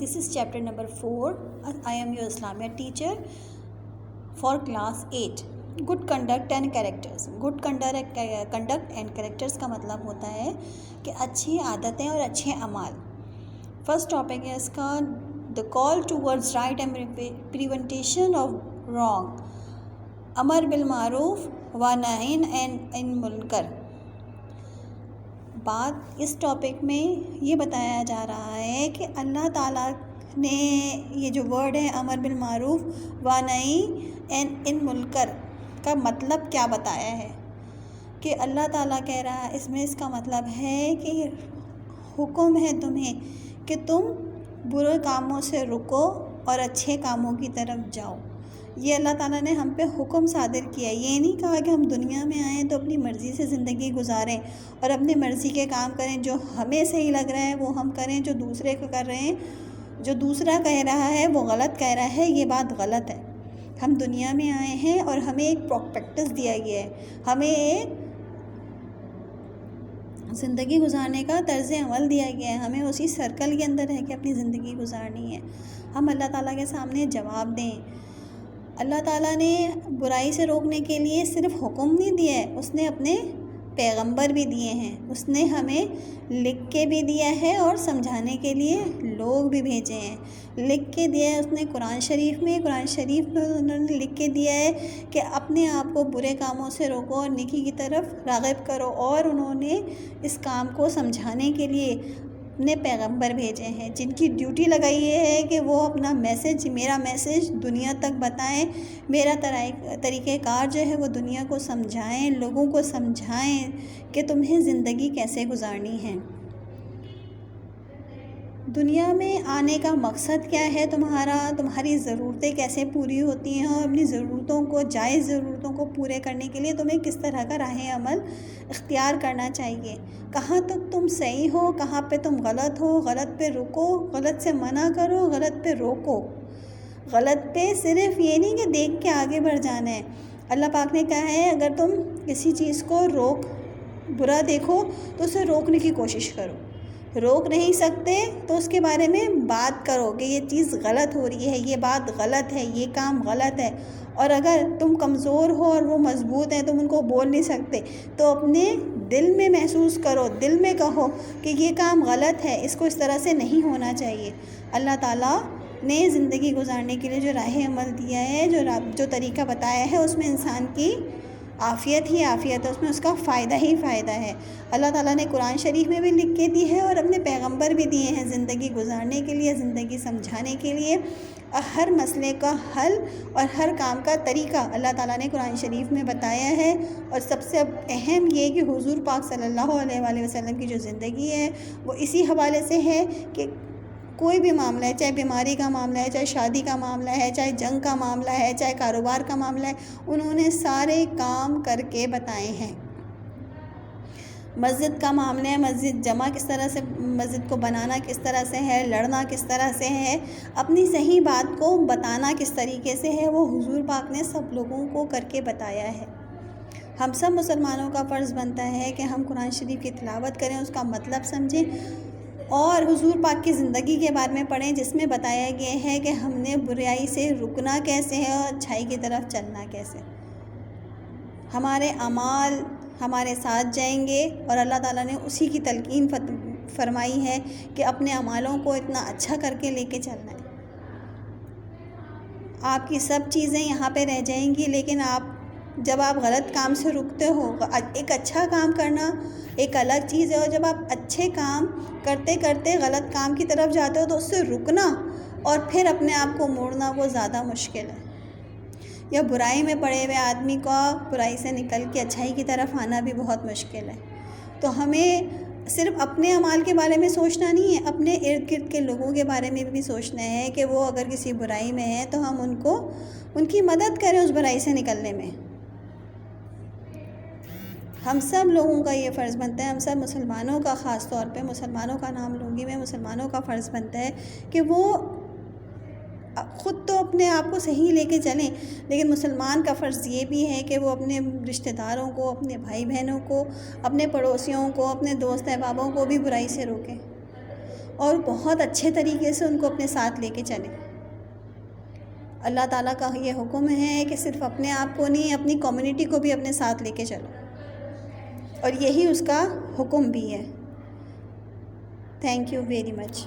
This is chapter number 4. I am your Islamic teacher for class 8. Good conduct and characters. Good conduct and characters का मतलब होता है कि अच्छी आदतें और अच्छे अमाल. फर्स्ट टॉपिक है इसका the call towards right and prevention of wrong. अमर बिल मारूफ व नही अनिल मुनकर. बात इस टॉपिक में ये बताया जा रहा है कि अल्लाह ताला ने ये जो वर्ड है अमर बिल मारूफ व नही अनिल मुनकर का मतलब क्या बताया है कि अल्लाह ताला कह रहा है इसमें इसका मतलब है कि हुक्म है तुम्हें कि तुम बुरे कामों से रुको और अच्छे कामों की तरफ जाओ. ये अल्लाह ताला ने हम पे हुक्म सादिर किया. ये नहीं कहा कि हम दुनिया में आएँ तो अपनी मर्ज़ी से ज़िंदगी गुजारें और अपनी मर्ज़ी के काम करें, जो हमें सही लग रहा है वो हम करें, जो दूसरे को कर रहे हैं, जो दूसरा कह रहा है वो गलत कह रहा है, ये बात गलत है. हम दुनिया में आए हैं और हमें एक प्रॉस्पेक्टस दिया गया है, हमें एक ज़िंदगी गुजारने का तर्ज़ अमल दिया गया है, हमें उसी सर्कल के अंदर रह के अपनी ज़िंदगी गुजारनी है. हम अल्लाह ताला के सामने जवाब दें. अल्लाह ताला ने बुराई से रोकने के लिए सिर्फ़ हुक्म नहीं दिया है, उसने अपने पैगंबर भी दिए हैं, उसने हमें लिख के भी दिया है और समझाने के लिए लोग भी भेजे हैं. लिख के दिया है उसने कुरान शरीफ में उन्होंने लिख के दिया है कि अपने आप को बुरे कामों से रोको और नेकी की तरफ राग़िब करो, और उन्होंने इस काम को समझाने के लिए अपने पैगंबर भेजे हैं जिनकी ड्यूटी लगाई ये है कि वो अपना मैसेज, मेरा मैसेज दुनिया तक बताएं, मेरा तरीक़ेकार जो है वो दुनिया को समझाएं, लोगों को समझाएं कि तुम्हें ज़िंदगी कैसे गुजारनी है. दुनिया में आने का मकसद क्या है तुम्हारी ज़रूरतें कैसे पूरी होती हैं और अपनी ज़रूरतों को, जायज़ ज़रूरतों को पूरे करने के लिए तुम्हें किस तरह का राह अमल इख्तियार करना चाहिए. कहाँ तक तुम सही हो, कहाँ पे तुम गलत हो, गलत पे रुको, गलत से मना करो, गलत पे रोको. गलत पे सिर्फ़ ये नहीं कि देख के आगे बढ़ जाना है. अल्लाह पाक ने कहा है अगर तुम किसी चीज़ को बुरा देखो तो उसे रोकने की कोशिश करो. रोक नहीं सकते तो उसके बारे में बात करो कि ये चीज़ गलत हो रही है, ये बात गलत है, ये काम गलत है. और अगर तुम कमज़ोर हो और वो मज़बूत हैं, तुम उनको बोल नहीं सकते, तो अपने दिल में महसूस करो, दिल में कहो कि ये काम गलत है, इसको इस तरह से नहीं होना चाहिए. अल्लाह ताला ने ज़िंदगी गुजारने के लिए जो राह अमल दिया है, जो तरीक़ा बताया है, उसमें इंसान की आफ़ियत ही आफ़ियत है, उसमें उसका फ़ायदा ही फ़ायदा है. अल्लाह ताला ने कुरान शरीफ में भी लिख के दी है और अपने पैगंबर भी दिए हैं ज़िंदगी गुजारने के लिए, ज़िंदगी समझाने के लिए. हर मसले का हल और हर काम का तरीक़ा अल्लाह ताला ने कुरान शरीफ में बताया है. और सबसे अहम ये कि हुज़ूर पाक सल्लल्लाहु अलैहि वसल्लम की जो ज़िंदगी है वो इसी हवाले से है कि कोई भी मामला है, चाहे बीमारी का मामला है, चाहे शादी का मामला है, चाहे जंग का मामला है, चाहे कारोबार का मामला है, उन्होंने सारे काम करके बताए हैं. मस्जिद का मामला है, मस्जिद जमा किस तरह से, मस्जिद को बनाना किस तरह से है, लड़ना किस तरह से है, अपनी सही बात को बताना किस तरीके से है, वो हुज़ूर पाक ने सब लोगों को करके बताया है. हम सब मुसलमानों का फ़र्ज़ बनता है कि हम कुरान शरीफ की तिलावत करें, उसका मतलब समझें और हुज़ूर पाक की ज़िंदगी के बारे में पढ़ें जिसमें बताया गया है कि हमने बुराई से रुकना कैसे है और अच्छाई की तरफ चलना कैसे. हमारे अमाल हमारे साथ जाएंगे और अल्लाह ताला ने उसी की तलकीन फरमाई है कि अपने अमालों को इतना अच्छा करके लेके चलना है. आपकी सब चीज़ें यहाँ पे रह जाएंगी, लेकिन जब आप गलत काम से रुकते हो, एक अच्छा काम करना एक अलग चीज़ है, और जब आप अच्छे काम करते करते गलत काम की तरफ जाते हो तो उससे रुकना और फिर अपने आप को मोड़ना वो ज़्यादा मुश्किल है. या बुराई में पड़े हुए आदमी को बुराई से निकल के अच्छाई की तरफ आना भी बहुत मुश्किल है. तो हमें सिर्फ़ अपने अमाल के बारे में सोचना नहीं है, अपने इर्द गिर्द के लोगों के बारे में भी सोचना है कि वो अगर किसी बुराई में है तो हम उनकी मदद करें उस बुराई से निकलने में. हम सब लोगों का ये फ़र्ज़ बनता है, हम सब मुसलमानों का, ख़ास तौर पे मुसलमानों का नाम लूँगी मैं, मुसलमानों का फ़र्ज़ बनता है कि वो ख़ुद तो अपने आप को सही लेके चलें, लेकिन मुसलमान का फ़र्ज़ ये भी है कि वो अपने रिश्तेदारों को, अपने भाई बहनों को, अपने पड़ोसियों को, अपने दोस्त अहबाबों को भी बुराई से रोकें. اور بہت اچھے طریقے سے ان کو اپنے ساتھ لے کے چلیں۔ اللہ تعالیٰ کا یہ حکم ہے کہ صرف اپنے آپ کو نہیں، اپنی کمیونٹی کو بھی اپنے ساتھ لے کے چلو، اور یہی اس کا حکم بھی ہے۔ Thank you very much.